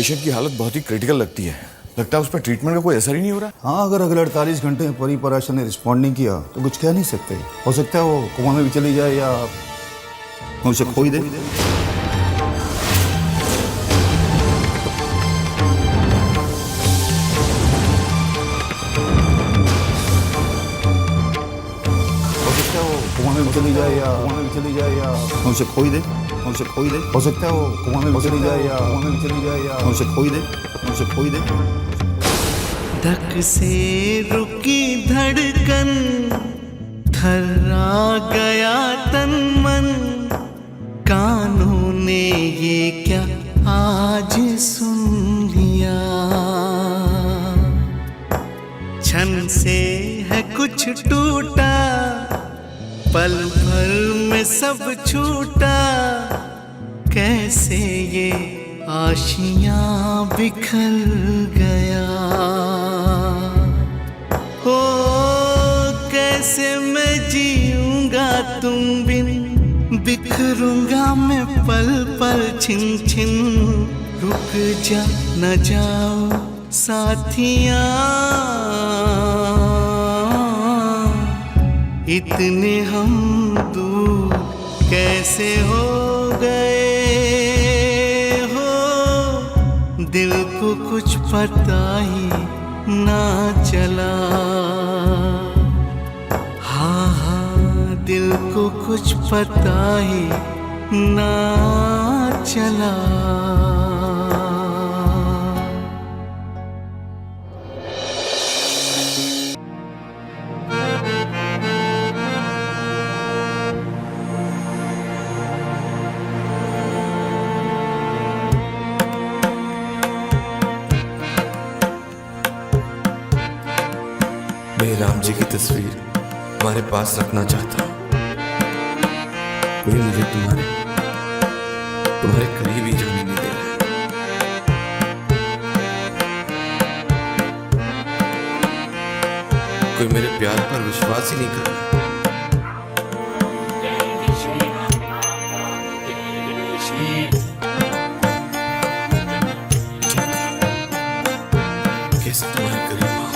Patient की हालत बहुत ही क्रिटिकल लगती है। लगता है उस पर ट्रीटमेंट का कोई असर ही नहीं हो रहा। हाँ, अगर अगले 48 घंटे में परिपराशर ने रिस्पॉन्ड नहीं किया तो कुछ कह नहीं सकते। हो सकता है वो कोमा में भी चली जाए या हम उसे खो ही दे। कोमा में चली जाए या हम उसे खो ही दे। हो सकता है वो कोमा में चली जाए या हम उसे खो ही दे। धक से रुकी धड़कन, थर्रा गया तन मन, कानों ने ये क्या आज सुन लिया। क्षण से है कुछ टूटा, पल भर में सब छूटा, कैसे ये आशियां बिखर गया। हो कैसे मैं जीऊंगा तुम बिन, बिखरूंगा मैं पल पल छिन छिन। रुक जा न जाओ साथिया, इतने हम दूर कैसे हो गए हो। दिल को कुछ पता ही ना चला। हाँ, दिल को कुछ पता ही ना चला। मैं राम जी की तस्वीर तुम्हारे पास रखना चाहता हूँ। कोई मुझे तुम्हारे करीब ही जाने नहीं दे रहा। कोई मेरे प्यार पर विश्वास ही नहीं कर रहा। कैसे तुम्हारे करीब आऊं,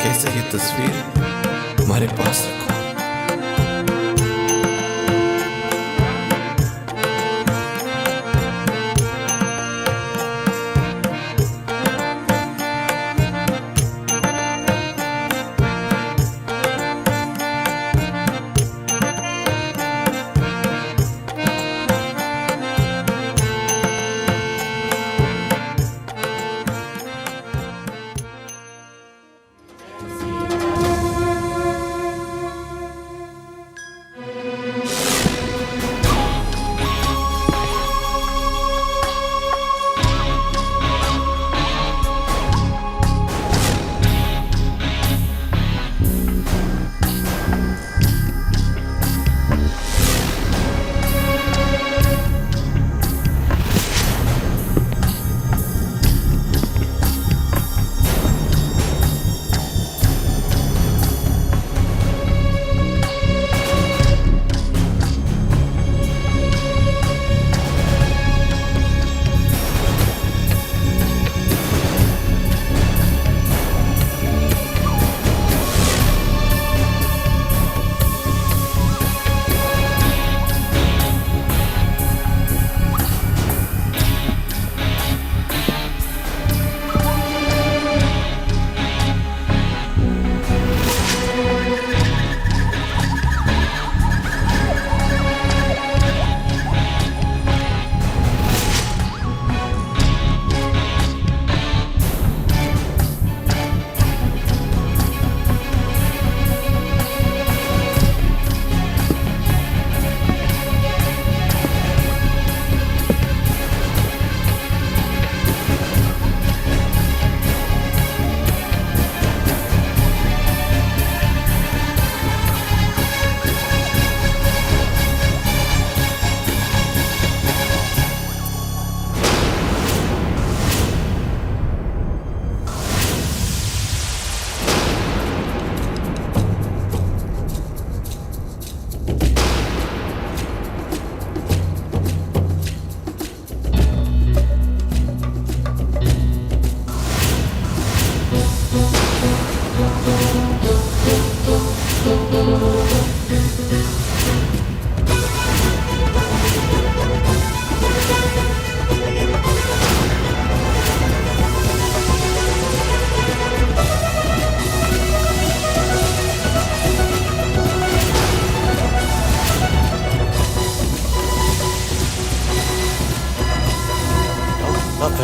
कैसे ये तस्वीर तुम्हारे पास रखूं।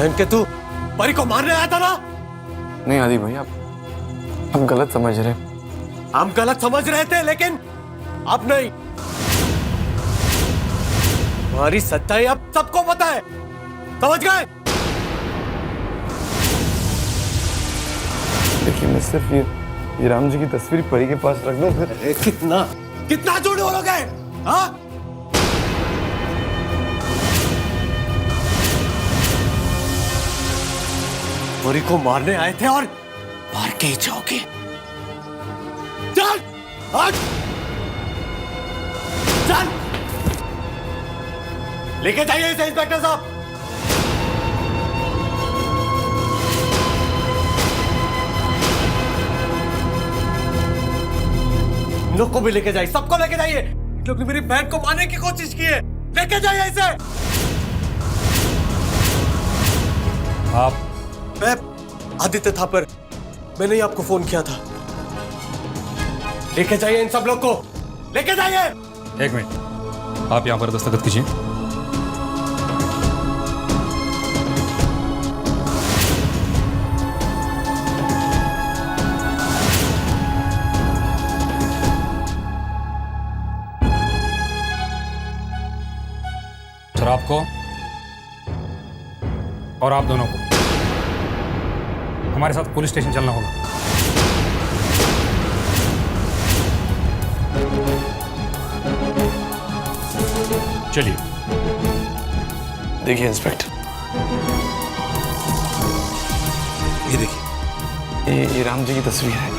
बहन के तू परी को मारने आया था ना? नहीं आदि भाई, आप गलत समझ रहे। हम गलत समझ रहे थे, लेकिन अब नहीं। हमारी सच्चाई अब सबको पता है, समझ गए? देखिए, मैं सिर्फ ये राम जी की तस्वीर परी के पास रख दूं फिर। कितना कितना झूठ बोलोगे? हाँ, परी को मारने आए थे और मार के ही जाओगे। चल, हट, चल, लेके जाइए इसे इंस्पेक्टर साहब। इन लोग को भी लेके जाइए, सबको लेके जाइए। इन लोग ने मेरी बहन को मारने की कोशिश की है, लेके जाइए इसे। आप? मैं आदित्य थापर, मैंने ही आपको फोन किया था। लेके जाइए इन सब लोग को, लेके जाइए। एक मिनट, आप यहां पर दस्तखत कीजिए। सर, आपको और आप दोनों को हमारे साथ पुलिस स्टेशन चलना होगा। चलिए। देखिए इंस्पेक्टर, ये देखिए, ये राम जी की तस्वीर है।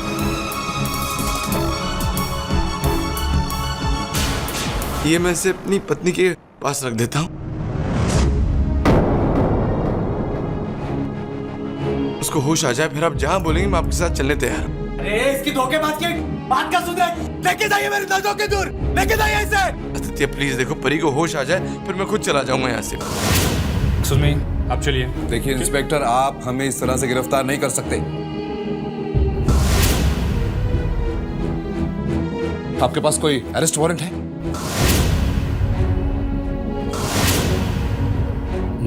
ये मैं इसे अपनी पत्नी के पास रख देता हूँ। उसको होश आ जाए, फिर आप जहां बोलेंगे मैं आपके साथ चलने तैयार हूं। अरे इसकी धोखेबाज की बात का सुने, लेके जाइए मेरी नजरों के दूर, लेके जाइए इसे। आदित्य प्लीज देखो, परी को होश आ जाए, फिर मैं खुद चला जाऊंगा यहाँ से। सुनमी, आप चलिए। देखिए इंस्पेक्टर, आप हमें इस तरह से गिरफ्तार नहीं कर सकते। आपके पास कोई अरेस्ट वारंट है?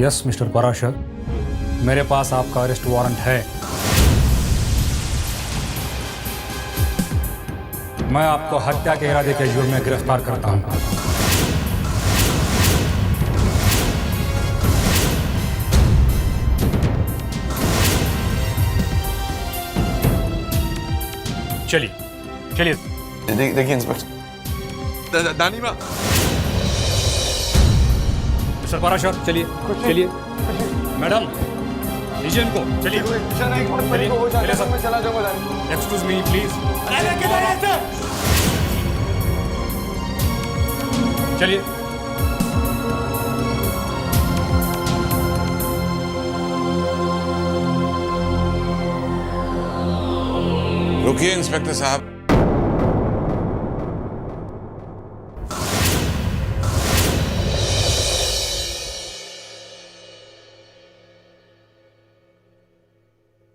यस मिस्टर पराशर, मेरे पास आपका अरेस्ट वारंट है। मैं आपको हत्या के इरादे के जुर्म में गिरफ्तार करता हूं। चलिए चलिए। देखिए इंस्पेक्टर, दानी माँ। मिस्टर पराशर, चलिए चलिए। मैडम, लीजिए इनको, चलिए चलिए सर। Excuse me please. अरे लेके जाइए इसे। चलिए। रुकिए इंस्पेक्टर साहब।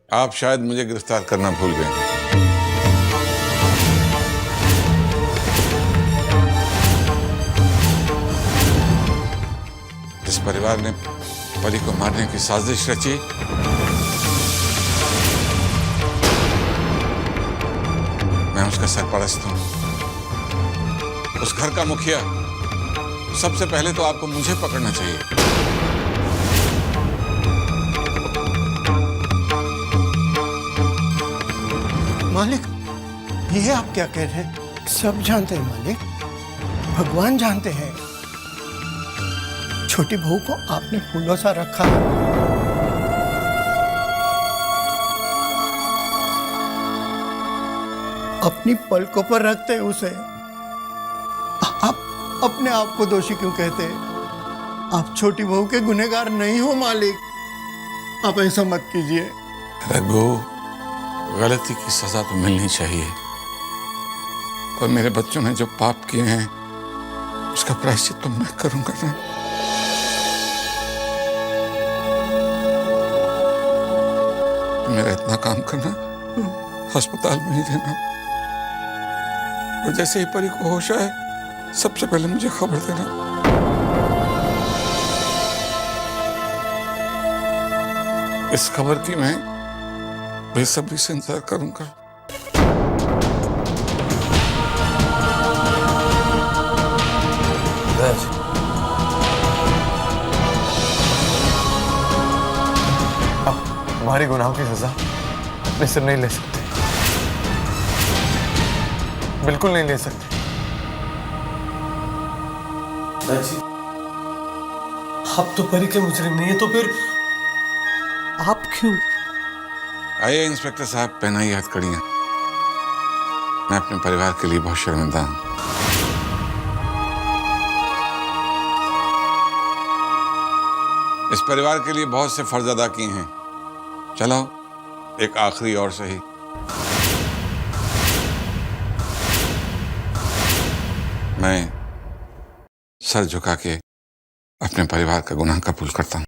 आप शायद मुझे गिरफ्तार करना भूल गए हैं। जिस परिवार ने परी को मारने की साजिश रची, मैं उसका सरपरस्त हूं, उस घर का मुखिया। सबसे पहले तो आपको मुझे पकड़ना चाहिए। मालिक, ये आप क्या कह रहे हैं? सब जानते हैं मालिक, भगवान जानते हैं। छोटी बहू को आपने फूलों सा रखा है। अपनी पलकों पर रखते उसे। आप अपने आप को दोषी क्यों कहते हैं? आप छोटी बहू के गुनहगार नहीं हो मालिक। आप ऐसा मत कीजिए। रघु, गलती की सजा तो मिलनी चाहिए, और मेरे बच्चों ने जो पाप किए हैं उसका प्रायश्चित तो मैं करूंगा ना। मेरा इतना काम करना, अस्पताल में ही रहना, और जैसे ही परी को होश आए सबसे पहले मुझे खबर देना। इस खबर की मैं बेसब्री से इंतजार करूंगा। राज, आप हमारे गुनाहों की सजा अपने सिर नहीं ले सकते, बिल्कुल नहीं ले सकते। आप तो परी के मुजरिम नहीं है, तो फिर आप क्यों? आइए इंस्पेक्टर साहब, पहनाइए हथकड़ियां। मैं अपने परिवार के लिए बहुत शर्मिंदा हूं। इस परिवार के लिए बहुत से फर्ज अदा किए हैं, चलो एक आखिरी और सही। मैं सर झुका के अपने परिवार का गुनाह कबूल करता हूं।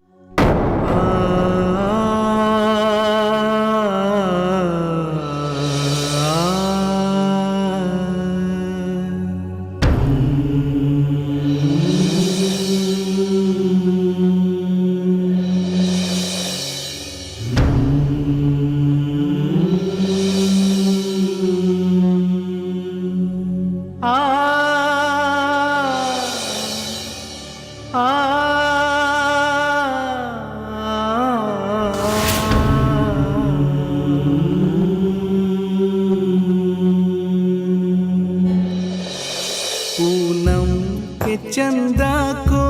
पूनम के चंदा को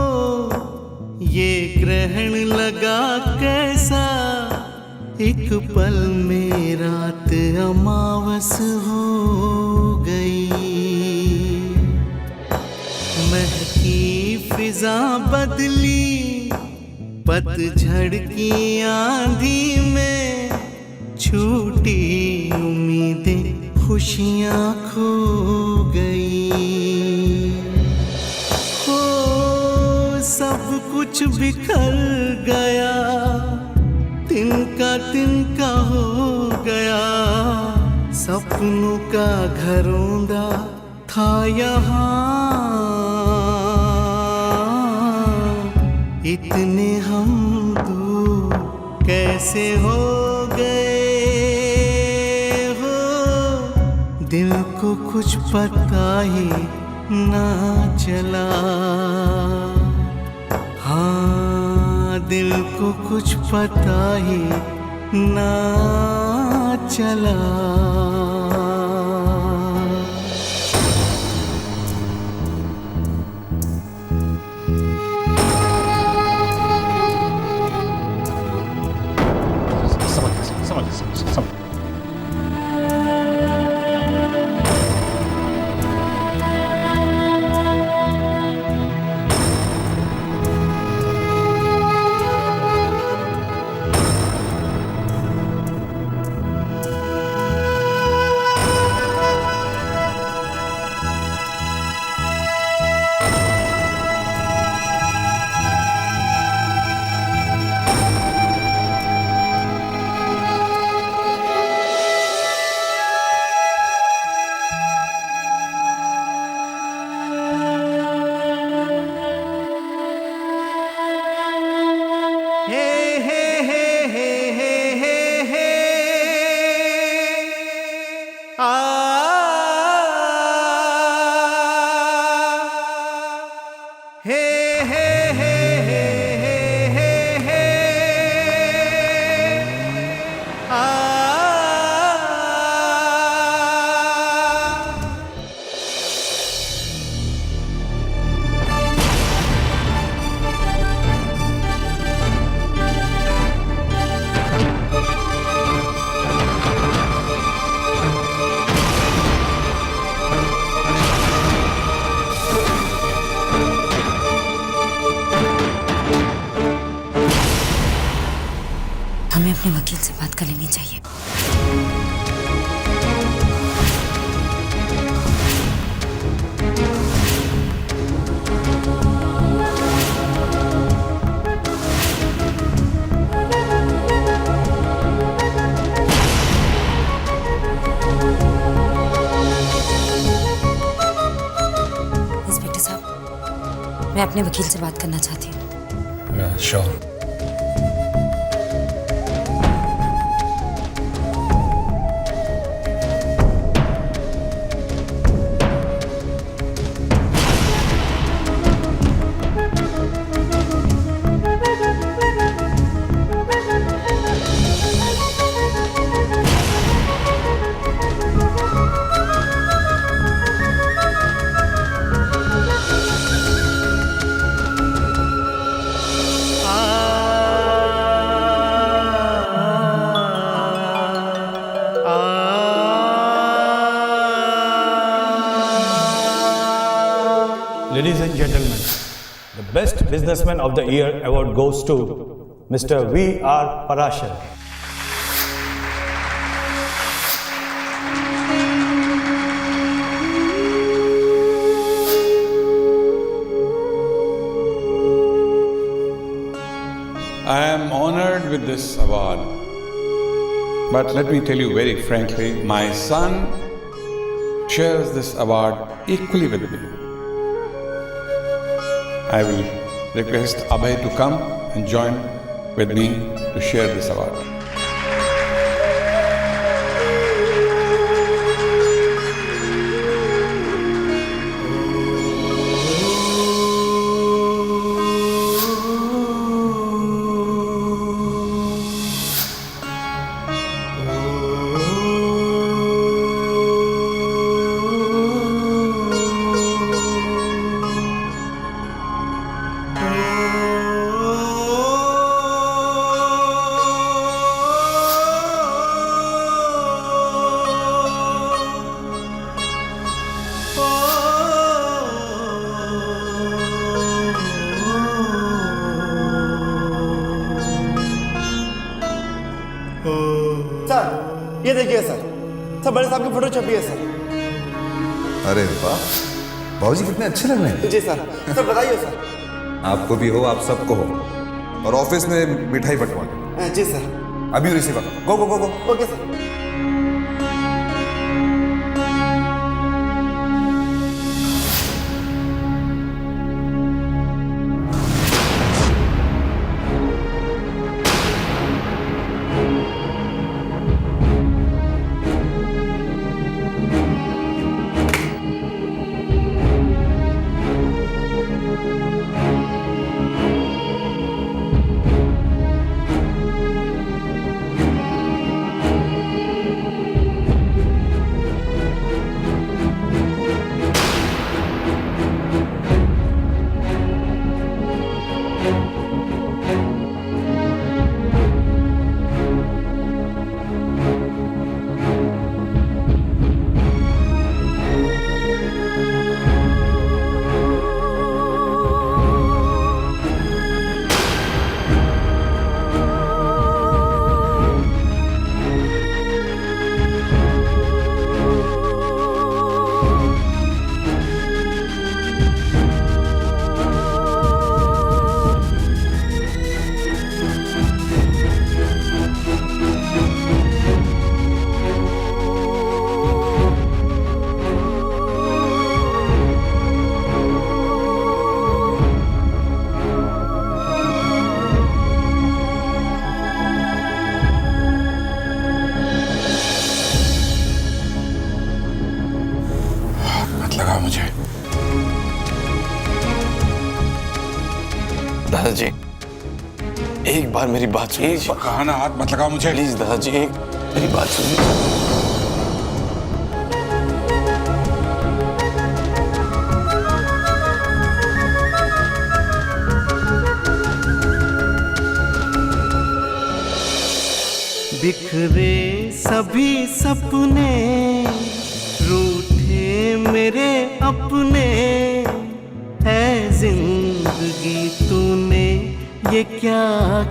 ये ग्रहण लगा कैसा, एक पल में रात अमावस हो गई। महकी फिजा बदली, पतझड़ की आंधी में छूटी उम्मीदें खुशियां खो गई। हो सब कुछ बिखर गया, तिनका तिनका हो गया। सपनों का घरौंदा था यहाँ, इतने हम दूर कैसे हो गए हो। दिल को कुछ पता ही ना चला, हाँ दिल को कुछ पता ही ना चला। समझ हमें अपने वकील से बात कर लेनी चाहिए। इंस्पेक्टर साहब, मैं अपने वकील से बात करना चाहती हूँ। Sure. Ladies and gentlemen, the Best Businessman of the Year award goes to Mr. V.R. Parashar. I am honored with this award. But let me tell you very frankly, my son shares this award equally with me. I will request Abhay to come and join with me to share this award. Sir ये देखिए sir बड़े साहब की photo छपी है sir. अरे वाह, बाबूजी कितने अच्छे लग रहे हैं। जी सर बताइए सर। आपको भी हो, आप सबको हो। और ऑफिस में मिठाई बंटवा। जी सर। अभी receive go go go go. Okay sir. लगा मुझे। दादाजी एक बार मेरी बात सुनिए। कहा ना हाथ मत लगाओ मुझे। प्लीज दादाजी एक मेरी बात सुनिए। बिखरे सभी सपने, रूठे मेरे अपने, है जिंदगी तूने ये क्या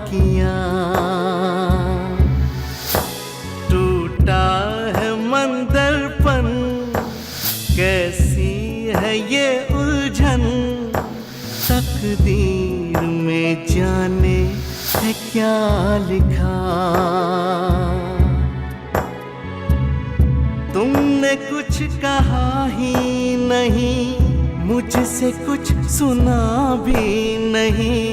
किया। टूटा है मन दर्पण, कैसी है ये उलझन, तकदीर में जाने है क्या लिखा। तुमने कुछ कहा ही नहीं, मुझसे कुछ सुना भी नहीं,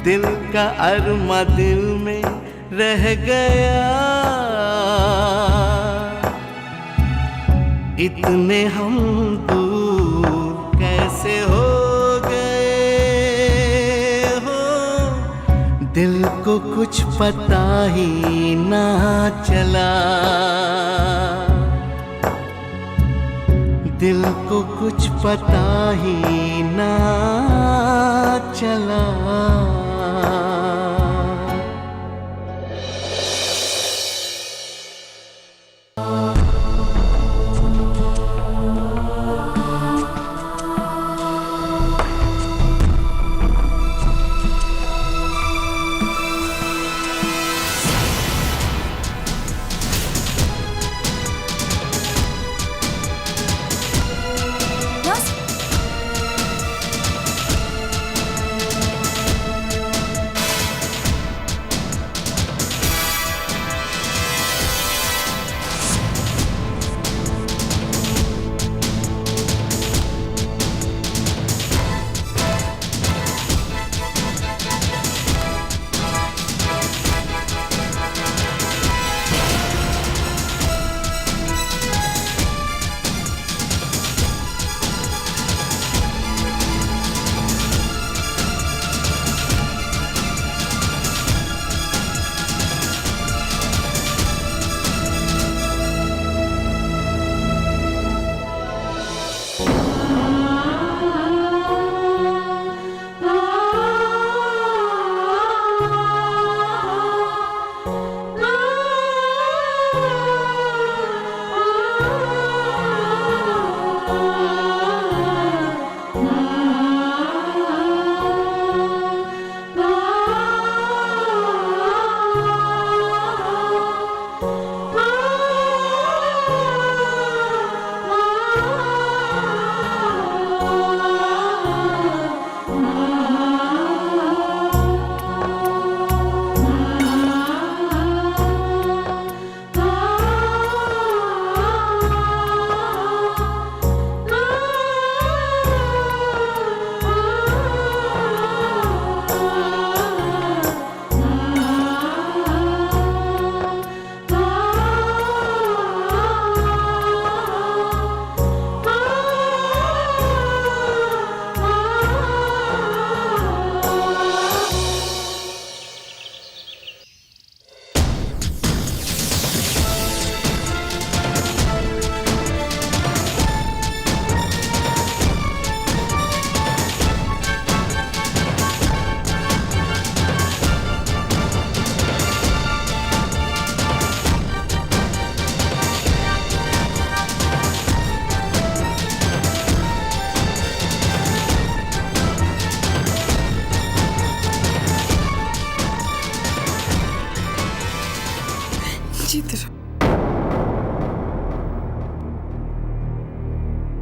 दिल का अरमा दिल में रह गया। इतने हम दूर कैसे हो गए हो, दिल को कुछ पता ही ना चला। दिल को कुछ पता ही ना चला।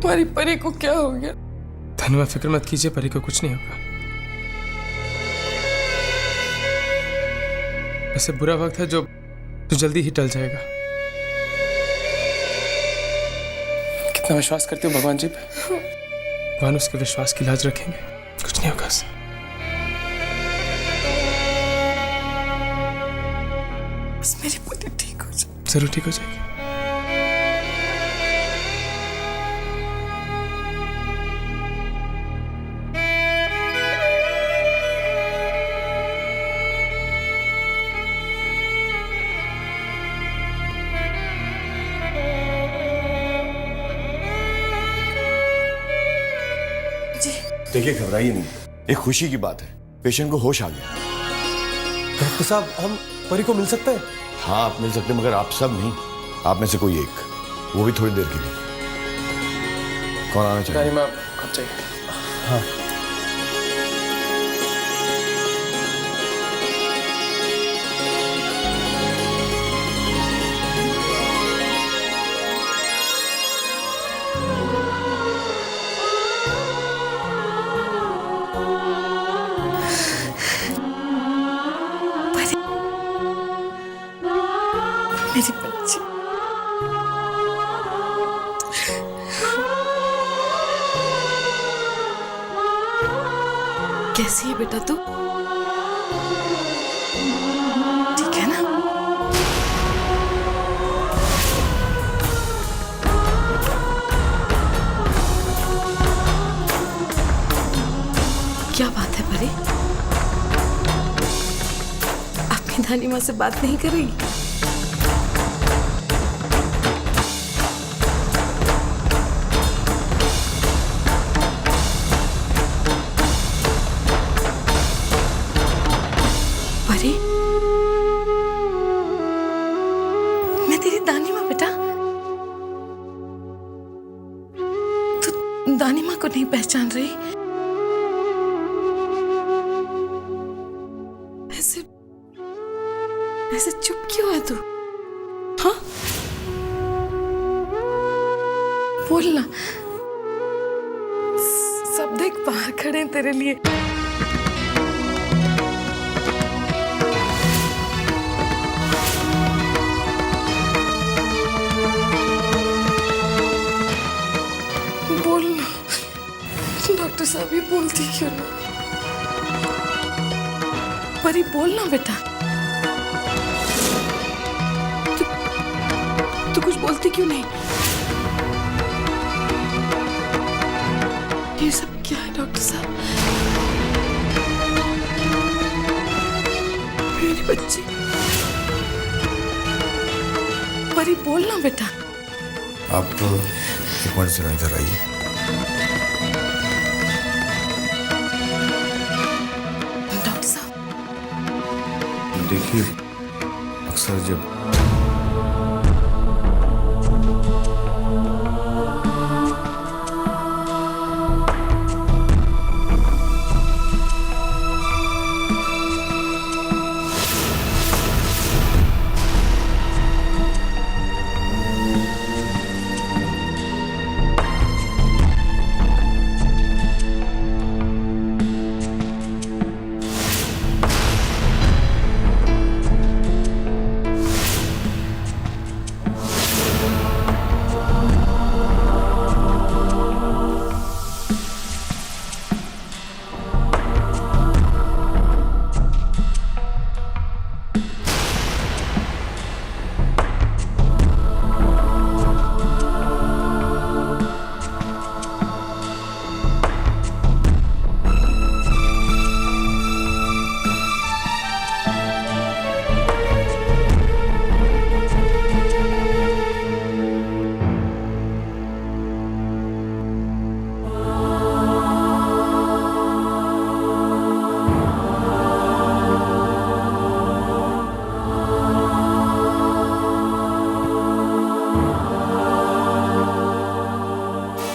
तुम्हारी परी को क्या हो गया? धनुमा फिक्र मत कीजिए, परी को कुछ नहीं होगा। वैसे बुरा वक्त है जो जल्दी ही टल जाएगा। कितना विश्वास करते हो भगवान जी पे? भगवान उसके विश्वास की लाज रखेंगे, कुछ नहीं होगा उससे। बस मेरी परी ठीक हो जाए। जरूर ठीक हो जाएगी। देखिए, घबराइए नहीं, एक खुशी की बात है, पेशेंट को होश आ गया। डॉक्टर साहब, हम परी को मिल सकते हैं? हाँ, आप मिल सकते हैं, मगर आप सब नहीं, आप में से कोई एक, वो भी थोड़ी देर के लिए। कौन आना चाहिए? नानी माँ, आप चाहिए। हाँ। मेरी बच्ची, कैसी है बेटा तू? ठीक है ना? क्या बात है परी? अपनी धानी माँ से बात नहीं करेगी? परी, मैं तेरी दानी माँ बेटा। तू दानी माँ को नहीं पहचान रही? ऐसे ऐसे चुप क्यों है तू? हाँ, बोलना। सब देख बाहर खड़े हैं तेरे लिए। बोलना। डॉक्टर साहब ये बोलती क्यों ना? परी बोलना बेटा। तू कुछ बोलती क्यों नहीं? ये सब क्या है डॉक्टर साहब? मेरी बच्ची, परी बोलना बेटा। आप एक मिनट से इधर आइए। डॉक्टर साहब, देखिए, अक्सर जब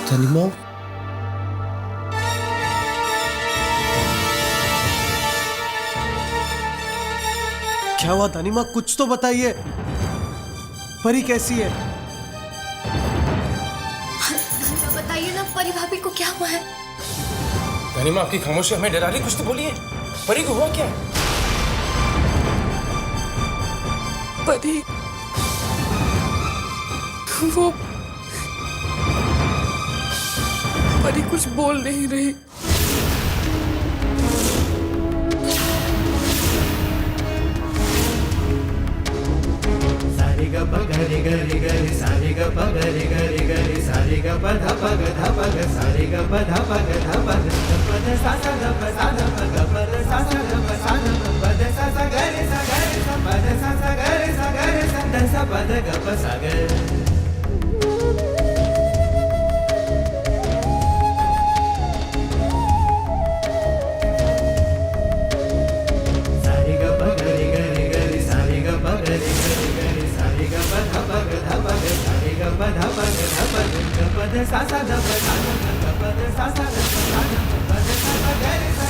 धनी माँ, क्या हुआ धनी माँ? कुछ तो बताइए। परी कैसी है? बता बताइए ना परी भाभी को क्या हुआ है? रानी माँ, आपकी खामोशी हमें डरा रही, कुछ तो बोलिए। परी को हुआ क्या? परी वो परी कुछ बोल नहीं रही। सारे ग प गरे गरे गरे सारे ग प गरे गरे गरे सारे ग प ध प ग ध प ग सारे ग प ध प ग ध प ग प ध सा सा ग प सा ध प ग प ध सा सा ग प सा ध प ध सा सा ग रे सा प ध सा सा ग रे सा ध सा प ध ग प सा ग। सा सा ध प सा ध प ध सा सा ग प सा ध प ध सा सा ग रे सा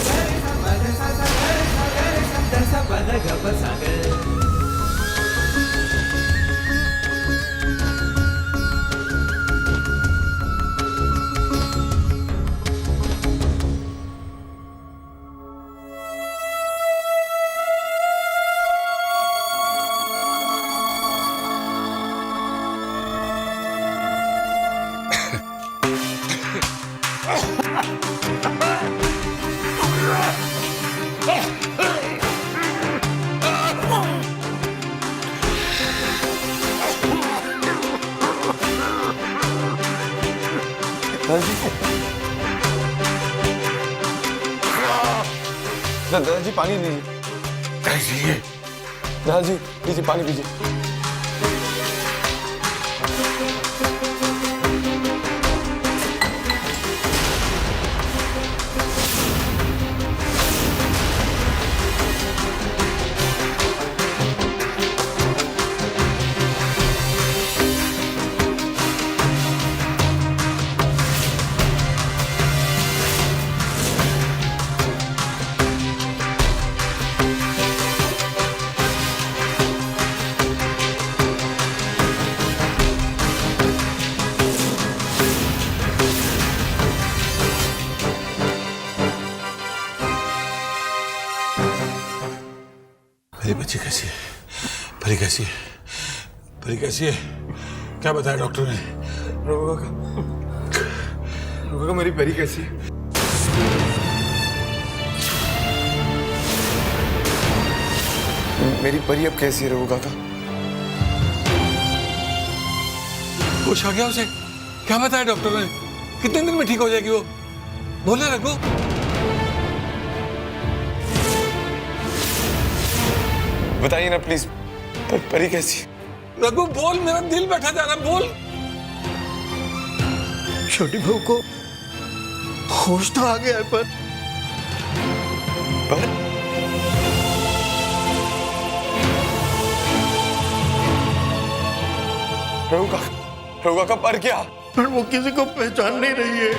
प ध सा सा ग रे सा ध सा प ध ग प सा ग। दादाजी पानी लीजिए। दादाजी लीजिए पानी पीजिए। मेरी बच्ची कैसी है? परी कैसी है? परी कैसी है? क्या बताया डॉक्टर ने? रुको मेरी परी कैसी है? मेरी परी अब कैसी है रघु काका? होश आ गया उसे? क्या बताया डॉक्टर ने? कितने दिन में ठीक हो जाएगी वो? बोले रघु। बताइए ना प्लीज, परी कैसी? रघु बोल, मेरा दिल बैठा जा रहा, बोल। छोटी बहू को होश तो आ गया है पर रघु काका पर क्या? पर वो किसी को पहचान नहीं रही है।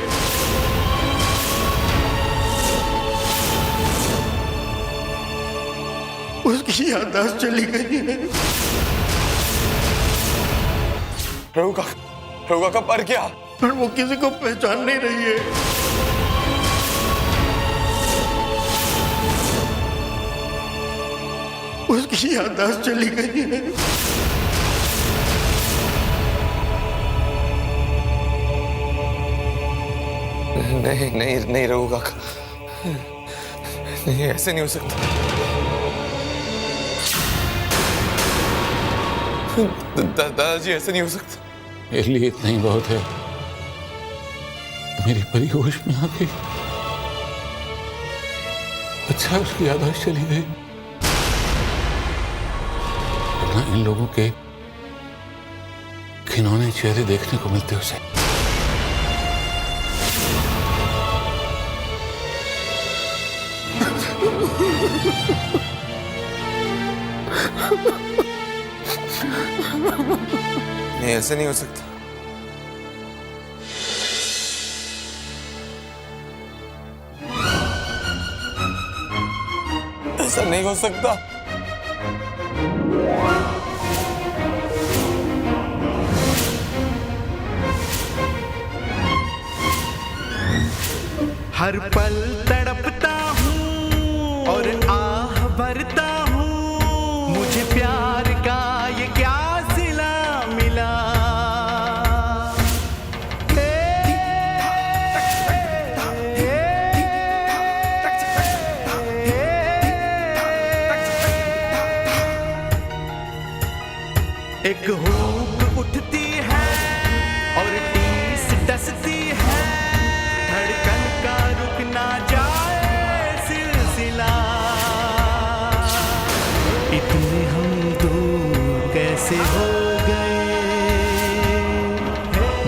उसकी याददाश्त चली गई है। रघु काका पर क्या? पर वो किसी को पहचान नहीं रही है। उसकी याददाश्त चली गई है। नहीं नहीं नहीं रघु काका, नहीं ऐसे नहीं हो सकता। दादाजी ऐसे नहीं हो सकता। मेरे लिए इतना ही बहुत है। मेरी परी होश में आ गई। अच्छा उसकी याददाश्त चली गई। वरना इन लोगों के खिलौने चेहरे देखने को मिलते उसे। नहीं ऐसे नहीं हो सकता। ऐसा नहीं हो सकता। हर पल तड़पता हूँ और आह भरता हूँ, मुझे प्यार का ये क्या सिला मिला। एक हुक उठती है और टीस डसती है, धड़कन का रुक ना जाए सिलसिला। इतने हम दूर कैसे हो गए,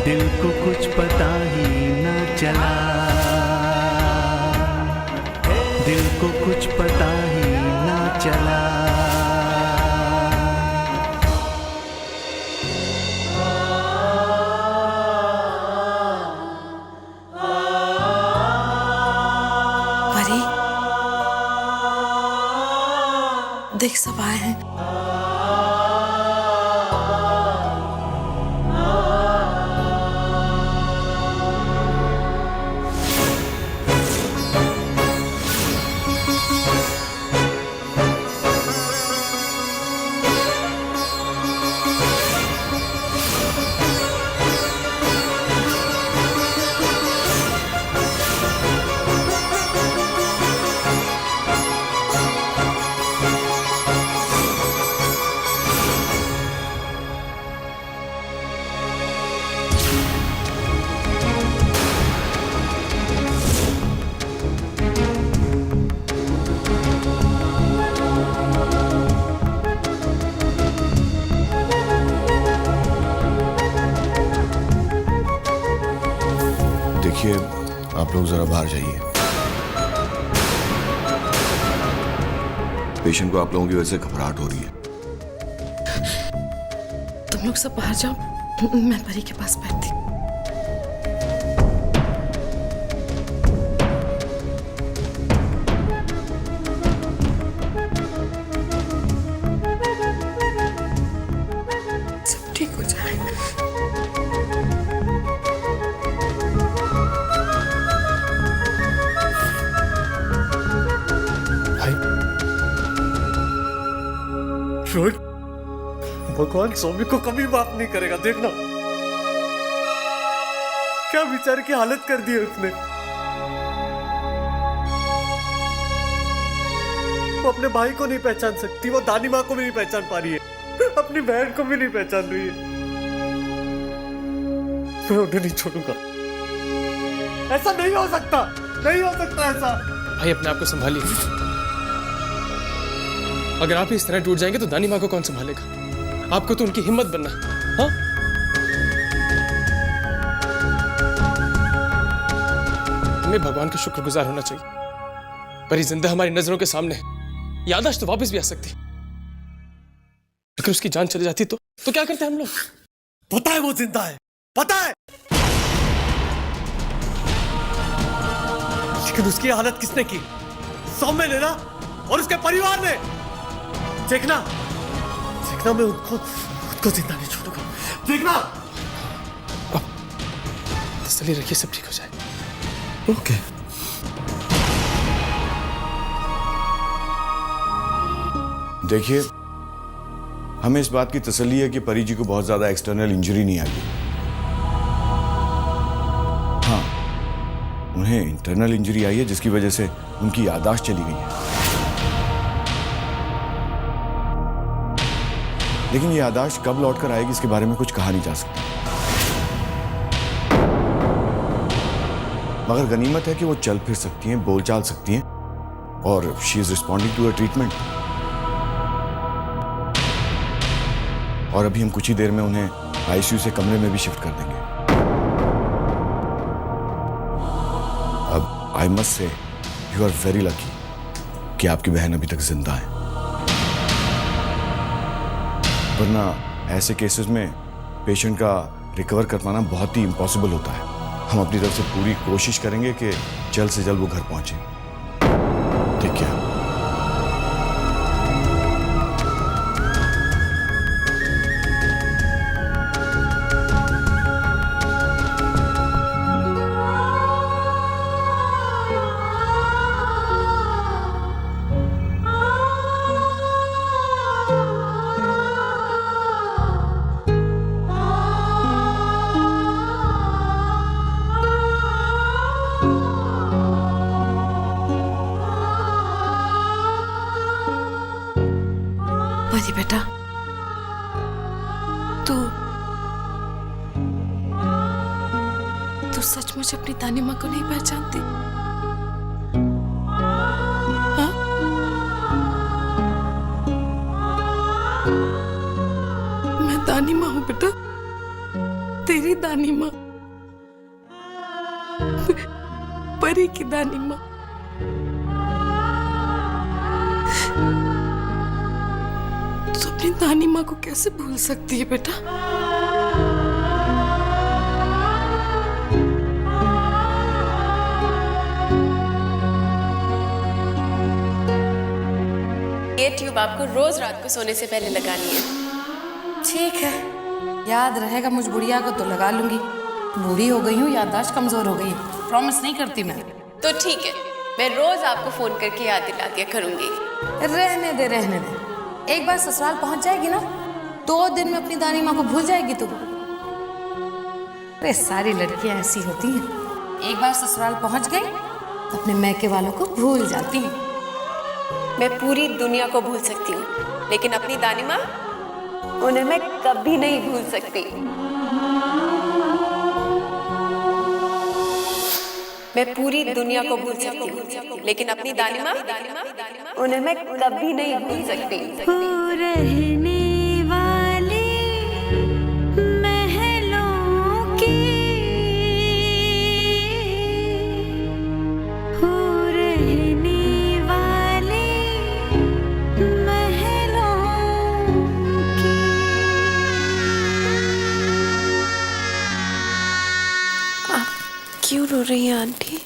दिल को कुछ पता ही न चला, दिल को कुछ पता ही न चला। परी, देख सब आए हैं। देखिए, आप लोग जरा बाहर जाइए। पेशेंट को आप लोगों की वजह से घबराहट हो रही है। तुम लोग सब बाहर जाओ, मैं परी के पास बैठती हूँ। सब ठीक हो जाएगा। रोहित, भगवान स्वामी को कभी माफ नहीं करेगा, देखना क्या बेचारे की हालत कर दी है उसने। वो अपने भाई को नहीं पहचान सकती, वो दानी माँ को भी नहीं पहचान पा रही है, अपनी बहन को भी नहीं पहचान रही है। मैं उन्हें नहीं छोड़ूंगा, ऐसा नहीं हो सकता, नहीं हो सकता ऐसा। भाई अपने आप को संभालिए, अगर आप इस तरह टूट जाएंगे तो दानी माँ को कौन संभालेगा। आपको तो उनकी हिम्मत बनना है। हाँ, हमें भगवान का शुक्रगुजार होना चाहिए। परी जिंदा हमारी नजरों के सामने है, याददाश्त तो वापस भी आ सकती, अगर उसकी जान चली जाती तो क्या करते हम लोग। पता है वो जिंदा है, पता है, लेकिन उसकी हालत किसने की? सौम्य ने ना, और उसके परिवार ने। देखना मैं उनको जिंदा नहीं छोड़ूंगा, देखना। तसल्ली रखिए, सब ठीक हो जाए। ओके। देखिए, हमें इस बात की तसल्ली है कि परी जी को बहुत ज्यादा एक्सटर्नल इंजरी नहीं आई। हाँ, उन्हें इंटरनल इंजरी आई है जिसकी वजह से उनकी याददाश्त चली गई है। लेकिन ये याददाश्त कब लौटकर आएगी इसके बारे में कुछ कहा नहीं जा सकता। मगर गनीमत है कि वो चल फिर सकती हैं, बोलचाल सकती हैं, और she is responding to a treatment. और अभी हम कुछ ही देर में उन्हें आईसीयू से कमरे में भी शिफ्ट कर देंगे। अब I must say you are very lucky कि आपकी बहन अभी तक जिंदा है, वरना ऐसे केसेस में पेशेंट का रिकवर कर पाना बहुत ही इम्पॉसिबल होता है। हम अपनी तरफ से पूरी कोशिश करेंगे कि जल्द से जल्द वो घर पहुंचे। ठीक है? तू सचमुच अपनी दानी माँ को नहीं पहचानती? हाँ? मैं दानी माँ हूँ बेटा, तेरी दानी माँ, परी की दानी माँ। तू अपनी दानी माँ को कैसे भूल सकती है बेटा? ये ट्यूब आपको रोज रात को सोने से पहले लगानी है। ठीक है, याद रहेगा। मुझ बुढ़िया को तो लगा लूंगी। बूढ़ी हो गई हूँ, याददाश्त कमजोर हो गई है। प्रॉमिस नहीं करती मैं। तो ठीक है, मैं रोज आपको फोन करके याद दिला दिया करूंगी। रहने दे, रहने दे। एक बार ससुराल पहुंच जाएगी ना, 2 दिन में अपनी दानी माँ को भूल जाएगी तू। अरे सारी लड़कियां ऐसी होती हैं, एक बार ससुराल पहुंच गई तो अपने मैके वालों को भूल जाती हैं। मैं पूरी दुनिया को भूल सकती हूँ, लेकिन अपनी दानी माँ, उन्हें मैं कभी नहीं भूल सकती। मैं पूरी दुनिया को भूल सकती हूँ, लेकिन अपनी दानी माँ, उन्हें मैं कभी नहीं भूल सकती। रहने वाले महलों की, हो रहने वाले महलों की। आप क्यों रो रही हैं आंटी?